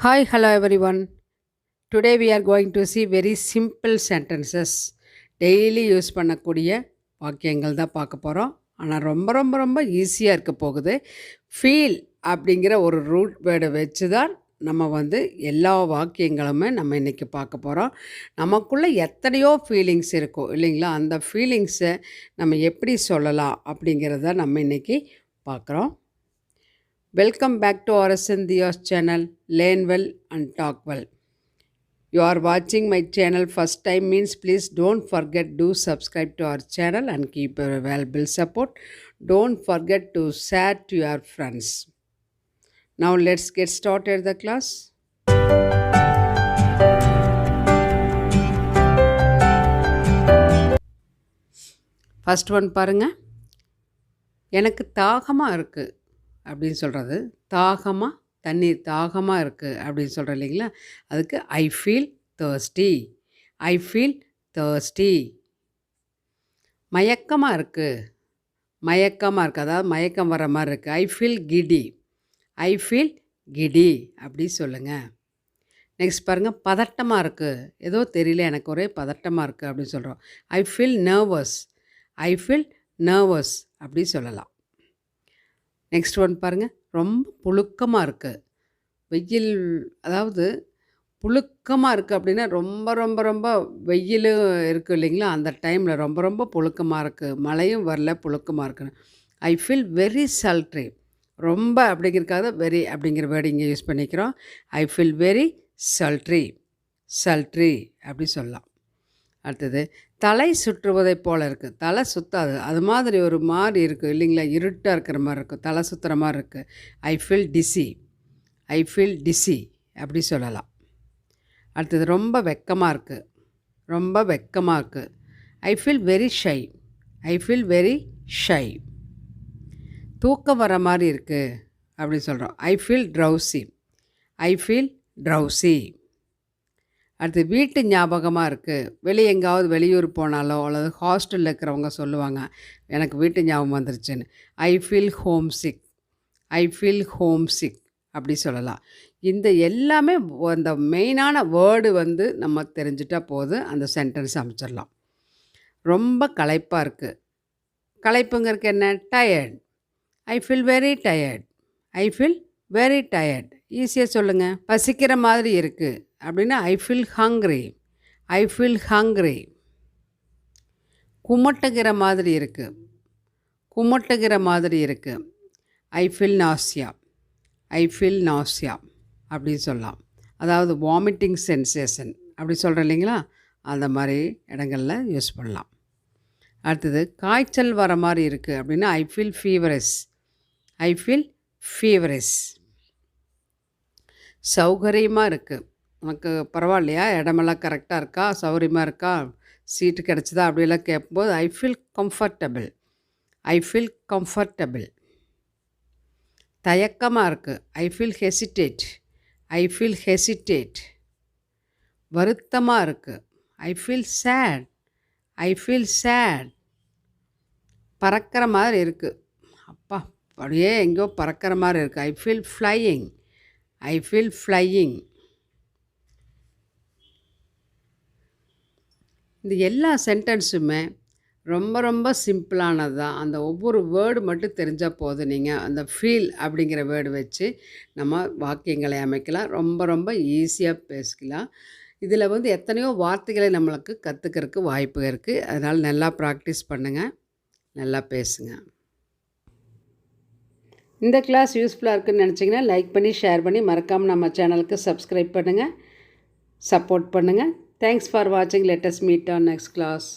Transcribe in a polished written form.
Hi, hello everyone. Today we are going to see very simple sentences. Daily use பண்ணக்கூடிய வாக்கியங்கள் தான் பார்க்க போகிறோம். ஆனால் ரொம்ப ரொம்ப ரொம்ப ஈஸியாக இருக்க போகுது. ஃபீல் அப்படிங்கிற ஒரு ரூட் வேர்டை வச்சு தான் நம்ம எல்லா வாக்கியங்களுமே நம்ம இன்றைக்கி பார்க்க போகிறோம். நமக்குள்ளே எத்தனையோ ஃபீலிங்ஸ் இருக்கும் இல்லைங்களா? அந்த ஃபீலிங்ஸை நம்ம எப்படி சொல்லலாம் அப்படிங்கிறத நம்ம இன்றைக்கி பார்க்குறோம். Welcome back to RSN DHIYA'S channel, Learn Well and Talk Well. You are watching my channel first time means please don't forget to subscribe to our channel and keep your valuable support. Don't forget to share to your friends. Now let's get started the class. First one பாருங்க. எனக்கு தாகமா இருக்கு அப்படின்னு சொல்கிறது. தாகமாக தண்ணீர் தாகமாக இருக்குது அப்படின்னு சொல்கிறேன் இல்லைங்களா? அதுக்கு I feel thirsty. I feel thirsty. மயக்கமாக இருக்குது. மயக்கமாக இருக்குது, அதாவது மயக்கம் வர மாதிரி இருக்குது. I feel கிடி. ஐ ஃபீல் கிடி அப்படி சொல்லுங்கள். நெக்ஸ்ட் பாருங்கள், பதட்டமாக இருக்குது. ஏதோ தெரியல, எனக்கு ஒரே பதட்டமாக இருக்குது அப்படின்னு சொல்கிறோம். I feel nervous. I feel nervous அப்படி சொல்லலாம். நெக்ஸ்ட் ஒன் பாருங்கள், ரொம்ப புழுக்கமாக இருக்குது. வெயில், அதாவது புழுக்கமாக இருக்குது அப்படின்னா ரொம்ப ரொம்ப ரொம்ப வெயிலும் இருக்குது இல்லைங்களா? அந்த டைமில் ரொம்ப ரொம்ப புழுக்கமாக இருக்குது. மழையும் வரல, புழுக்கமாக இருக்குன்னு. ஐ ஃபீல் வெரி சல்ட்ரி. ரொம்ப அப்படிங்கிறதுக்காக வெரி அப்படிங்கிற வேர்டு இங்கே யூஸ் பண்ணிக்கிறோம். ஐ ஃபீல் வெரி சல்ட்ரி. சல்ட்ரி அப்படி சொல்லலாம். அடுத்தது, தலை சுற்றுவதை போல் இருக்குது. தலை சுற்றாது, அது மாதிரி ஒரு மாதிரி இருக்குது இல்லைங்களா? இருட்டாக இருக்கிற மாதிரி இருக்குது, தலை சுற்றுற மாதிரி இருக்குது. I feel dizzy. I feel dizzy அப்படி சொல்லலாம். அடுத்தது, ரொம்ப வெக்கமாக இருக்குது. ரொம்ப வெக்கமாக இருக்குது. I feel very shy. I feel very shy. தூக்கம் வர மாதிரி இருக்குது அப்படி சொல்கிறோம். I feel drowsy. I feel drowsy. அடுத்து, வீட்டு ஞாபகமாக இருக்குது. வெளியே எங்காவது வெளியூர் போனாலோ அல்லது ஹாஸ்டலில் இருக்கிறவங்க சொல்லுவாங்க, எனக்கு வீட்டு ஞாபகம் வந்துருச்சுன்னு. I feel homesick. I feel homesick அப்படி சொல்லலாம். இந்த எல்லாமே அந்த மெயினான வேர்டு நம்ம தெரிஞ்சிட்டா போதும், அந்த சென்டென்ஸ் அமைச்சிடலாம். ரொம்ப களைப்பாக இருக்குது. களைப்புங்கிறதுக்கு என்ன? Tired. I feel very tired. I feel very tired. ஈஸியாக சொல்லுங்கள். பசிக்கிற மாதிரி இருக்குது அப்படின்னா I feel hungry. I feel hungry. குமட்டுகிற மாதிரி இருக்குது. குமட்டுகிற மாதிரி இருக்குது. I feel nausea. I feel nausea அப்படின்னு சொல்லலாம். அதாவது வாமிட்டிங் சென்சேஷன் அப்படி சொல்கிறேன் இல்லைங்களா? அந்த மாதிரி இடங்களில் யூஸ் பண்ணலாம். அடுத்தது, காய்ச்சல் வர மாதிரி இருக்குது அப்படின்னா ஐ ஃபீல் ஃபீவரஸ். I feel ஃபீவரஸ். சௌகரியமாக இருக்குது. உனக்கு பரவாயில்லையா? இடமெல்லாம் கரெக்டாக இருக்கா? சௌகரியமாக இருக்கா? சீட்டு கிடச்சிதா? அப்படியெல்லாம் கேட்கும்போது I feel comfortable. I feel comfortable. தயக்கமாக இருக்குது. I feel hesitate. I feel hesitate. வருத்தமாக இருக்குது. I feel sad. I feel sad. பறக்கிற மாதிரி இருக்குது. அப்பா, அப்படியே எங்கேயோ பறக்கிற மாதிரி இருக்குது. I feel flying. I feel flying. இந்த எல்லா சென்டென்ஸுமே ரொம்ப ரொம்ப சிம்பிளானது தான். அந்த ஒவ்வொரு வேர்டு மட்டும் தெரிஞ்சால் போதும். நீங்கள் அந்த ஃபீல் அப்படிங்கிற வேர்டு வச்சு நம்ம வாக்கியங்களை அமைக்கலாம். ரொம்ப ரொம்ப ஈஸியாக பேசிக்கலாம். இதில் எத்தனையோ வார்த்தைகளை நம்மளுக்கு கற்றுக்கிறதுக்கு வாய்ப்பு இருக்குது. அதனால் நல்லா ப்ராக்டிஸ் பண்ணுங்கள், நல்லா பேசுங்க. இந்த கிளாஸ் யூஸ்ஃபுல்லாக இருக்குதுன்னு நினச்சிங்கன்னா லைக் பண்ணி, ஷேர் பண்ணி, மறக்காமல் நம்ம சேனலுக்கு சப்ஸ்கிரைப் பண்ணுங்கள், சப்போர்ட் பண்ணுங்கள். தேங்க்ஸ் ஃபார் வாட்சிங். Let us meet on next class.